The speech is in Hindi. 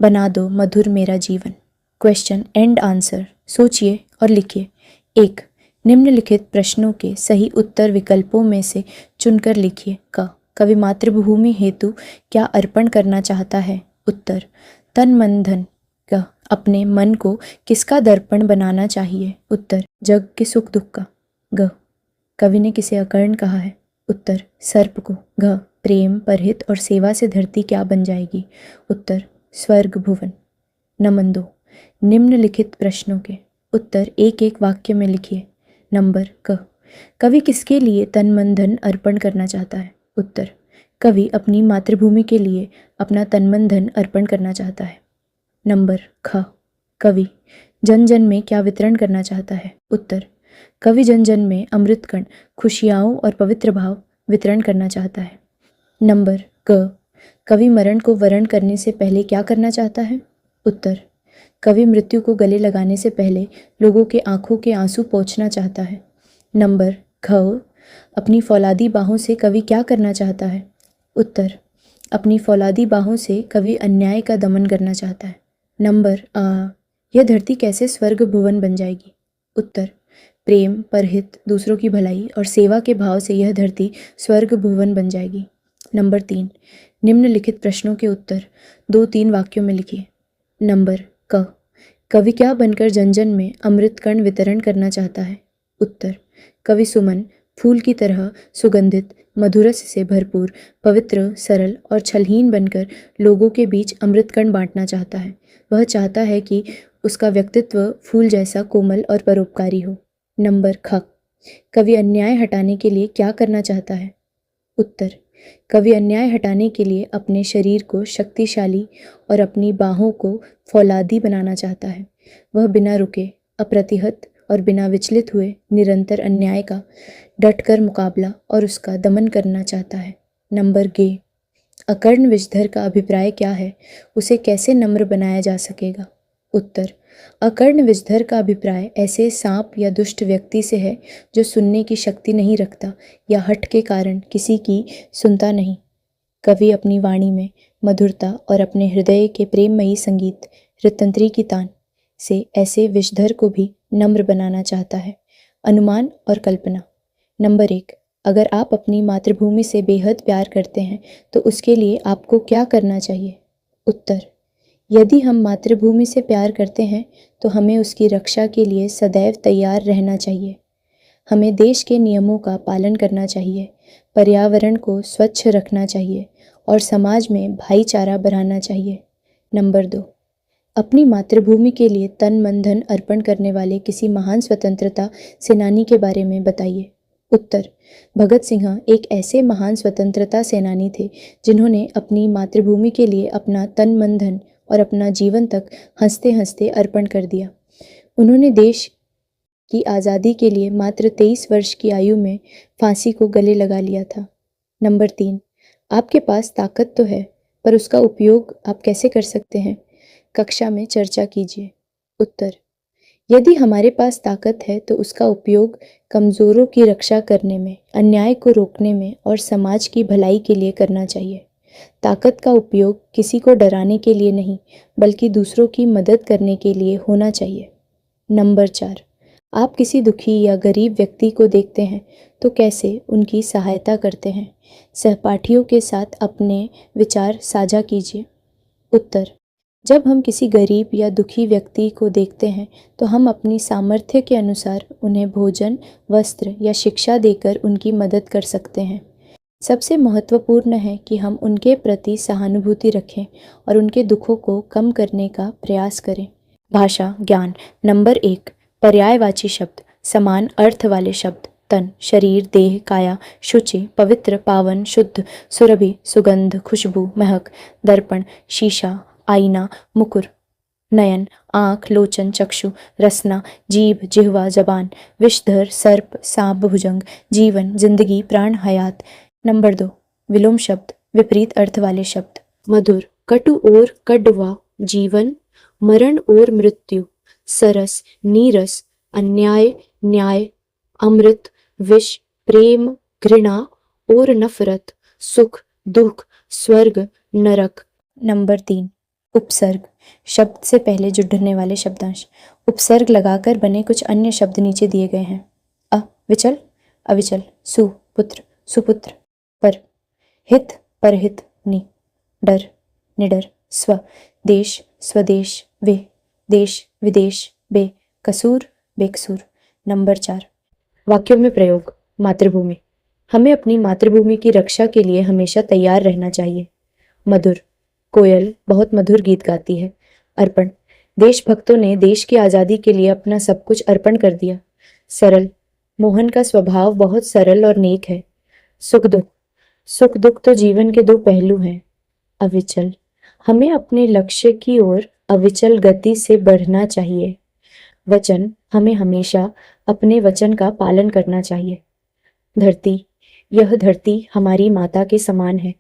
बना दो मधुर मेरा जीवन। Question and answer. सोचिए और लिखिए। 1. निम्नलिखित प्रश्नों के सही उत्तर विकल्पों में से चुनकर लिखिए। कवि मातृभूमि हेतु क्या अर्पण करना चाहता है? उत्तर तन मन धन। अपने मन को किसका दर्पण बनाना चाहिए? उत्तर जग के सुख दुख का। कवि ने किसे अकर्ण कहा है? उत्तर सर्प को। प्रेम परहित और सेवा से धरती क्या बन जाएगी? उत्तर स्वर्ग भुवन। नंबर 2. निम्नलिखित प्रश्नों के उत्तर एक एक वाक्य में लिखिए। नंबर कवि किसके लिए तन मन धन अर्पण करना चाहता है? उत्तर कवि अपनी मातृभूमि के लिए अपना तन मन धन अर्पण करना चाहता है। नंबर कवि जन जन में क्या वितरण करना चाहता है? उत्तर कवि जन जन में अमृत कण, खुशियाओं और पवित्र भाव वितरण करना चाहता है। नंबर कवि मरण को वरण करने से पहले क्या करना चाहता है? उत्तर कवि मृत्यु को गले लगाने से पहले लोगों के आंखों के आंसू पोंछना चाहता है। नंबर अपनी फौलादी बाहों से कवि क्या करना चाहता है? उत्तर अपनी फौलादी बाहों से कवि अन्याय का दमन करना चाहता है। नंबर यह धरती कैसे स्वर्ग भुवन बन जाएगी? उत्तर प्रेम परहित, दूसरों की भलाई और सेवा के भाव से यह धरती स्वर्ग भुवन बन जाएगी। नंबर 3. निम्नलिखित प्रश्नों के उत्तर 2-3 वाक्यों में लिखिए। नंबर कवि क्या बनकर जन जन में अमृत कण वितरण करना चाहता है? उत्तर कवि सुमन, फूल की तरह सुगंधित, मधुरस से भरपूर, पवित्र, सरल और छलहीन बनकर लोगों के बीच अमृत कण बांटना चाहता है। वह चाहता है कि उसका व्यक्तित्व फूल जैसा कोमल और परोपकारी हो। नंबर कवि अन्याय हटाने के लिए क्या करना चाहता है? उत्तर कवि अन्याय हटाने के लिए अपने शरीर को शक्तिशाली और अपनी बाहों को फौलादी बनाना चाहता है। वह बिना रुके, अप्रतिहत और बिना विचलित हुए निरंतर अन्याय का डटकर मुकाबला और उसका दमन करना चाहता है। नंबर अकर्ण विषधर का अभिप्राय क्या है? उसे कैसे नम्र बनाया जा सकेगा? उत्तर अकर्ण विषधर का अभिप्राय ऐसे सांप या दुष्ट व्यक्ति से है जो सुनने की शक्ति नहीं रखता या हठ के कारण किसी की सुनता नहीं। कवि अपनी वाणी में मधुरता और अपने हृदय के प्रेममयी संगीत ऋतंत्री की तान से ऐसे विषधर को भी नम्र बनाना चाहता है। अनुमान और कल्पना। नंबर 1. अगर आप अपनी मातृभूमि से बेहद प्यार करते हैं तो उसके लिए आपको क्या करना चाहिए? उत्तर यदि हम मातृभूमि से प्यार करते हैं तो हमें उसकी रक्षा के लिए सदैव तैयार रहना चाहिए। हमें देश के नियमों का पालन करना चाहिए, पर्यावरण को स्वच्छ रखना चाहिए और समाज में भाईचारा बढ़ाना चाहिए। नंबर 2. अपनी मातृभूमि के लिए तन मन धन अर्पण करने वाले किसी महान स्वतंत्रता सेनानी के बारे में बताइए। उत्तर भगत सिंह एक ऐसे महान स्वतंत्रता सेनानी थे जिन्होंने अपनी मातृभूमि के लिए अपना तन मन धन और अपना जीवन तक हंसते हंसते अर्पण कर दिया। उन्होंने देश की आज़ादी के लिए मात्र 23 वर्ष की आयु में फांसी को गले लगा लिया था। नंबर 3. आपके पास ताकत तो है पर उसका उपयोग आप कैसे कर सकते हैं? कक्षा में चर्चा कीजिए। उत्तर यदि हमारे पास ताकत है तो उसका उपयोग कमज़ोरों की रक्षा करने में, अन्याय को रोकने में और समाज की भलाई के लिए करना चाहिए। ताकत का उपयोग किसी को डराने के लिए नहीं बल्कि दूसरों की मदद करने के लिए होना चाहिए। नंबर 4. आप किसी दुखी या गरीब व्यक्ति को देखते हैं तो कैसे उनकी सहायता करते हैं? सहपाठियों के साथ अपने विचार साझा कीजिए। उत्तर जब हम किसी गरीब या दुखी व्यक्ति को देखते हैं तो हम अपनी सामर्थ्य के अनुसार उन्हें भोजन, वस्त्र या शिक्षा देकर उनकी मदद कर सकते हैं। सबसे महत्वपूर्ण है कि हम उनके प्रति सहानुभूति रखें और उनके दुखों को कम करने का प्रयास करें। भाषा ज्ञान। नंबर 1. पर्यायवाची शब्द। समान अर्थ वाले शब्द। तन, शरीर, देह, काया, शुचि, पवित्र, पावन, शुद्ध, सुरभि, सुगंध, खुशबू, महक, दर्पण, शीशा, आईना, मुकुर, नयन, आँख, लोचन, चक्षु, रसना, जीभ, जिह्वा, जबान, विषधर, सर्प, सांप, भुजंग, जीवन, जिंदगी, प्राण, हयात। नंबर 2. विलोम शब्द। विपरीत अर्थ वाले शब्द। मधुर, कटु और कड़वा, जीवन, मरण और मृत्यु, सरस, नीरस, अन्याय, न्याय, अमृत, विष, प्रेम, घृणा और नफरत, सुख, दुख, स्वर्ग, नरक। नंबर 3. उपसर्ग, शब्द से पहले जुड़ने वाले शब्दांश। उपसर्ग लगाकर बने कुछ अन्य शब्द नीचे दिए गए हैं। अविचल, अविचल। सुपुत्र, सुपुत्र। पर, हित, परहित। नि, डर, निडर। स्व, देश, स्वदेश। वे, देश, विदेश। बे, कसूर, बेकसूर। नंबर 4, वाक्यों में प्रयोग। मातृभूमि, हमें अपनी मातृभूमि की रक्षा के लिए हमेशा तैयार रहना चाहिए। मधुर, कोयल बहुत मधुर गीत गाती है। अर्पण, देशभक्तों ने देश की आज़ादी के लिए अपना सब कुछ अर्पण कर दिया। सरल, मोहन का स्वभाव बहुत सरल और नेक है। सुख दुख, सुख दुख तो जीवन के दो पहलू हैं। अविचल, हमें अपने लक्ष्य की ओर अविचल गति से बढ़ना चाहिए। वचन, हमें हमेशा अपने वचन का पालन करना चाहिए। धरती, यह धरती हमारी माता के समान है।